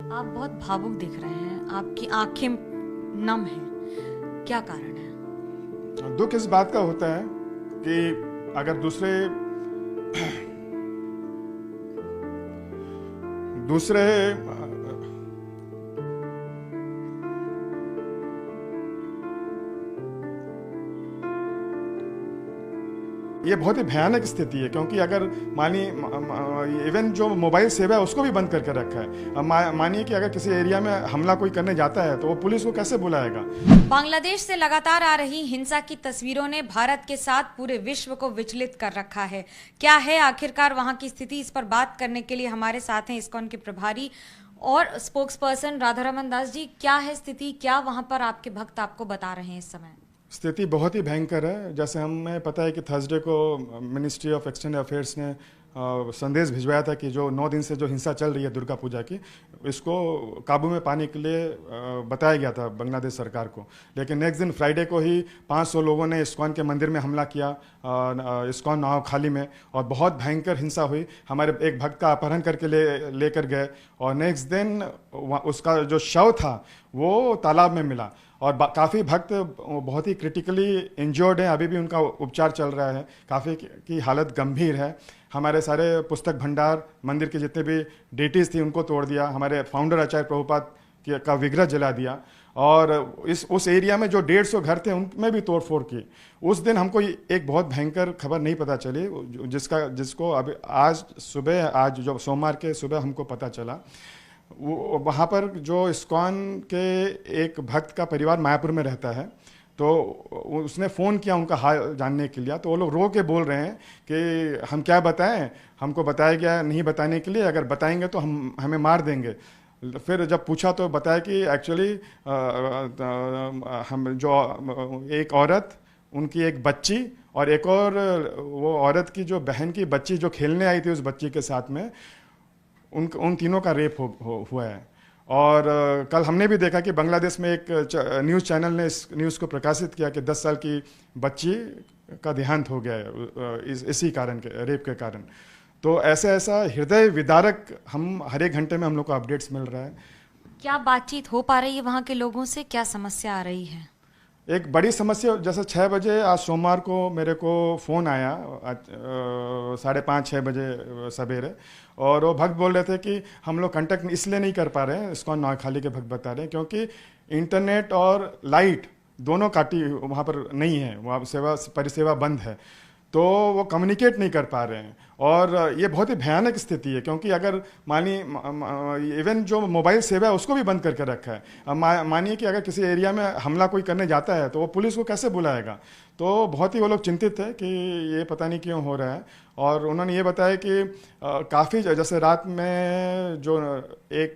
आप बहुत भावुक दिख रहे हैं, आपकी आंखें नम हैं, क्या कारण है? दुख इस बात का होता है कि अगर दूसरे ये बहुत ही भयानक स्थिति है, क्योंकि अगर मानिए इवन जो मोबाइल सेवा है उसको भी बंद करके रखा है। अब मानिए कि अगर किसी एरिया में हमला कोई करने जाता है तो वो पुलिस को कैसे बुलाएगा। बांग्लादेश से लगातार आ रही हिंसा की तस्वीरों ने भारत के साथ पूरे विश्व को विचलित कर रखा है। क्या है आखिरकार वहां की स्थिति, इस पर बात करने के लिए हमारे साथ हैं इस्कॉन के प्रभारी और स्पोक्स पर्सन राधारमन दास जी। क्या है स्थिति, क्या वहां पर आपके भक्त आपको बता रहे हैं इस समय? स्थिति बहुत ही भयंकर है। जैसे हमें पता है कि थर्सडे को मिनिस्ट्री ऑफ एक्सटर्नल अफेयर्स ने संदेश भिजवाया था कि जो 9 दिन से जो हिंसा चल रही है दुर्गा पूजा की, इसको काबू में पाने के लिए बताया गया था बांग्लादेश सरकार को। लेकिन नेक्स्ट दिन फ्राइडे को ही 500 लोगों ने इस्कॉन के मंदिर में हमला किया, इस्कॉन नावखाली में, और बहुत भयंकर हिंसा हुई। हमारे एक भक्त का अपहरण करके लेकर गए, और नेक्स्ट दिन उसका जो शव था वो तालाब में मिला, और काफ़ी भक्त बहुत ही क्रिटिकली इंजर्ड हैं, अभी भी उनका उपचार चल रहा है, काफ़ी की हालत गंभीर है। हमारे सारे पुस्तक भंडार, मंदिर के जितने भी डेटीज़ थी उनको तोड़ दिया, हमारे फाउंडर आचार्य प्रभुपाद का विग्रह जला दिया, और उस एरिया में जो 150 घर थे उनमें भी तोड़फोड़ की। उस दिन हमको एक बहुत भयंकर खबर नहीं पता चली, जिसको अभी आज जो सोमवार के सुबह हमको पता चला। वहाँ पर जो इस्कॉन के एक भक्त का परिवार मायापुर में रहता है, तो उसने फ़ोन किया उनका हाल जानने के लिए। तो वो लोग रो के बोल रहे हैं कि हम क्या बताएं, हमको बताया गया नहीं बताने के लिए, अगर बताएंगे तो हमें मार देंगे। फिर जब पूछा तो बताया कि एक्चुअली हम जो एक औरत, उनकी एक बच्ची, और एक और वो औरत की जो बहन की बच्ची जो खेलने आई थी उस बच्ची के साथ में, उन तीनों का रेप हुआ है। और कल हमने भी देखा कि बांग्लादेश में एक न्यूज़ चैनल ने इस न्यूज़ को प्रकाशित किया कि 10 साल की बच्ची का देहांत हो गया है इसी कारण के, रेप के कारण। तो ऐसा हृदय विदारक हम हर एक घंटे में हम लोग को अपडेट्स मिल रहा है। क्या बातचीत हो पा रही है वहां के लोगों से, क्या समस्या आ रही है? एक बड़ी समस्या, जैसे 6 बजे आज सोमवार को मेरे को फ़ोन आया, 5:30-6 बजे सवेरे, और वो भक्त बोल रहे थे कि हम लोग कांटेक्ट इसलिए नहीं कर पा रहे हैं, इस्कॉन नावखाली के भक्त बता रहे हैं, क्योंकि इंटरनेट और लाइट दोनों काटी वहाँ पर नहीं है, वहाँ परिसेवा बंद है, तो वो कम्युनिकेट नहीं कर पा रहे हैं। और ये बहुत ही भयानक स्थिति है, क्योंकि अगर मानिए इवन जो मोबाइल सेवा है उसको भी बंद करके रखा है। अब मानिए कि अगर किसी एरिया में हमला कोई करने जाता है तो वो पुलिस को कैसे बुलाएगा। तो बहुत ही वो लोग चिंतित है कि ये पता नहीं क्यों हो रहा है। और उन्होंने ये बताया कि काफ़ी, जैसे रात में जो एक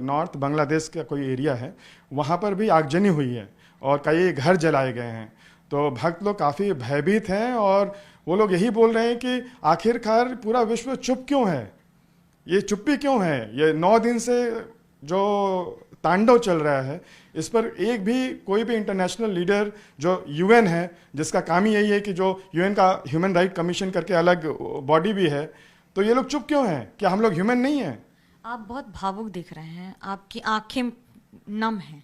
नॉर्थ बांग्लादेश का कोई एरिया है वहाँ पर भी आगजनी हुई है और कई घर जलाए गए हैं। तो भक्त लोग काफ़ी भयभीत हैं, और वो लोग यही बोल रहे हैं कि आखिरकार पूरा विश्व चुप क्यों है, ये चुप्पी क्यों है, ये 9 दिन से जो तांडव चल रहा है, इस पर एक भी कोई भी इंटरनेशनल लीडर जो यूएन है, जिसका काम ही यही है कि जो यूएन का ह्यूमन राइट कमीशन करके अलग बॉडी भी है, तो ये लोग चुप क्यों हैं? क्या हम लोग ह्यूमन नहीं हैं? आप बहुत भावुक दिख रहे हैं, आपकी आंखें नम हैं,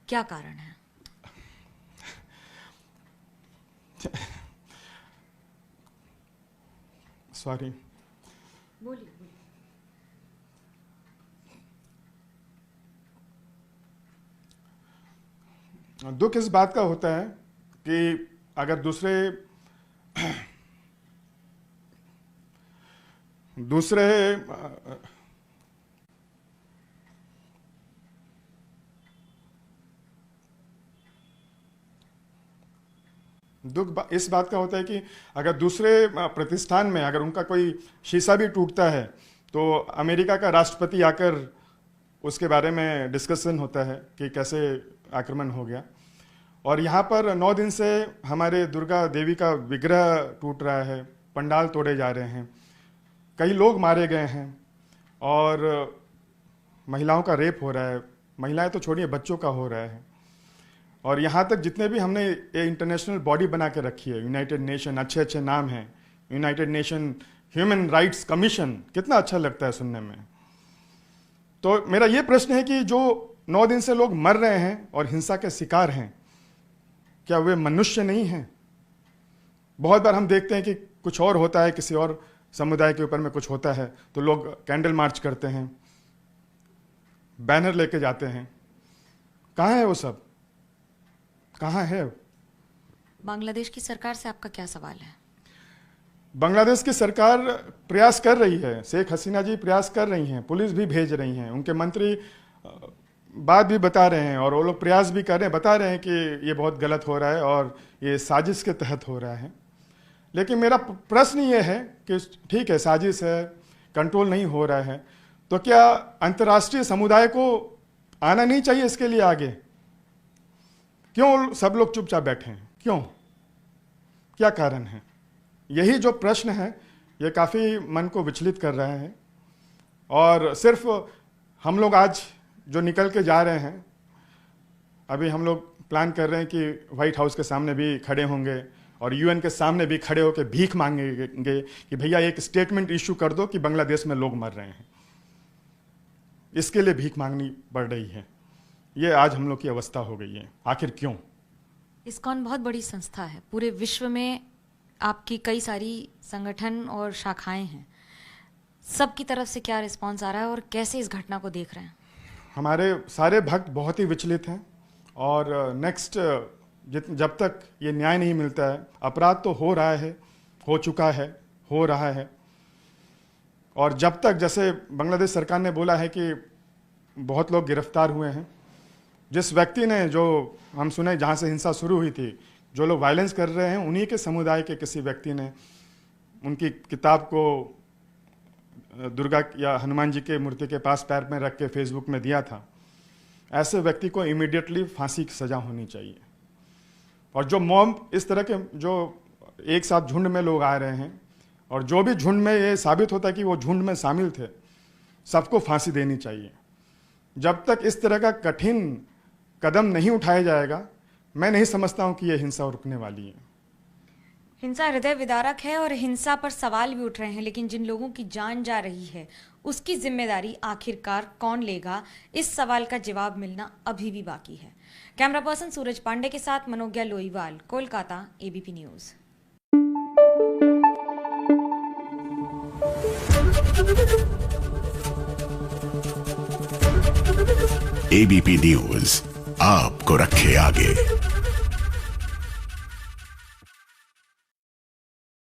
क्या कारण है? सॉरी, बोलिए। दुख इस बात का होता है कि अगर दूसरे दुख इस बात का होता है कि अगर दूसरे प्रतिष्ठान में अगर उनका कोई शीशा भी टूटता है तो अमेरिका का राष्ट्रपति आकर उसके बारे में डिस्कशन होता है कि कैसे आक्रमण हो गया। और यहाँ पर 9 दिन से हमारे दुर्गा देवी का विग्रह टूट रहा है, पंडाल तोड़े जा रहे हैं, कई लोग मारे गए हैं, और महिलाओं का रेप हो रहा है, महिलाएं तो छोड़िए बच्चों का हो रहा है। और यहाँ तक जितने भी हमने ये इंटरनेशनल बॉडी बना के रखी है, यूनाइटेड नेशन, अच्छे अच्छे नाम हैं, United nation human rights commission, कितना अच्छा लगता है सुनने में। तो मेरा ये प्रश्न है कि जो 9 दिन से लोग मर रहे हैं और हिंसा के शिकार हैं, क्या वे मनुष्य नहीं हैं? बहुत बार हम देखते हैं कि कुछ और होता है, किसी और समुदाय के ऊपर में कुछ होता है तो लोग कैंडल मार्च करते हैं, बैनर लेके जाते हैं। कहाँ है वो सब? कहाँ है? बांग्लादेश की सरकार से आपका क्या सवाल है? बांग्लादेश की सरकार प्रयास कर रही है, शेख हसीना जी प्रयास कर रही हैं, पुलिस भी भेज रही हैं, उनके मंत्री बात भी बता रहे हैं और वो लोग प्रयास भी कर रहे हैं, बता रहे हैं कि ये बहुत गलत हो रहा है और ये साजिश के तहत हो रहा है। लेकिन मेरा प्रश्न ये है कि ठीक है, साजिश है, कंट्रोल नहीं हो रहा है, तो क्या अंतर्राष्ट्रीय समुदाय को आना नहीं चाहिए इसके लिए आगे? क्यों सब लोग चुपचाप बैठे हैं? क्यों? क्या कारण है? यही जो प्रश्न है ये काफ़ी मन को विचलित कर रहा है। और सिर्फ हम लोग आज जो निकल के जा रहे हैं, अभी हम लोग प्लान कर रहे हैं कि व्हाइट हाउस के सामने भी खड़े होंगे और यूएन के सामने भी खड़े होकर भीख मांगेंगे कि भैया एक स्टेटमेंट इशू कर दो कि बांग्लादेश में लोग मर रहे हैं। इसके लिए भीख मांगनी पड़ रही है। ये आज हम लोग की अवस्था हो गई है। आखिर क्यों? इस्कॉन बहुत बड़ी संस्था है, पूरे विश्व में आपकी कई सारी संगठन और शाखाएं हैं, सबकी तरफ से क्या रिस्पांस आ रहा है और कैसे इस घटना को देख रहे हैं? हमारे सारे भक्त बहुत ही विचलित हैं और नेक्स्ट जब तक ये न्याय नहीं मिलता है, अपराध तो हो रहा है, हो चुका है, हो रहा है, और जब तक, जैसे बांग्लादेश सरकार ने बोला है कि बहुत लोग गिरफ्तार हुए हैं, जिस व्यक्ति ने, जो हम सुने जहाँ से हिंसा शुरू हुई थी, जो लोग वायलेंस कर रहे हैं उन्हीं के समुदाय के किसी व्यक्ति ने उनकी किताब को दुर्गा या हनुमान जी के मूर्ति के पास पैर में रख के फेसबुक में दिया था। ऐसे व्यक्ति को इमीडिएटली फांसी की सजा होनी चाहिए। और जो मॉब, इस तरह के जो एक साथ झुंड में लोग आ रहे हैं और जो भी झुंड में ये साबित होता है कि वो झुंड में शामिल थे, सबको फांसी देनी चाहिए। जब तक इस तरह का कठिन कदम नहीं उठाया जाएगा, मैं नहीं समझता हूं कि यह हिंसा रुकने वाली है। हिंसा हृदय विदारक है और हिंसा पर सवाल भी उठ रहे हैं, लेकिन जिन लोगों की जान जा रही है उसकी जिम्मेदारी आखिरकार कौन लेगा, इस सवाल का जवाब मिलना अभी भी बाकी है। कैमरा पर्सन सूरज पांडे के साथ Manogya Loiwal, Kolkata, ABP news. ABP news आपको रखे आगे।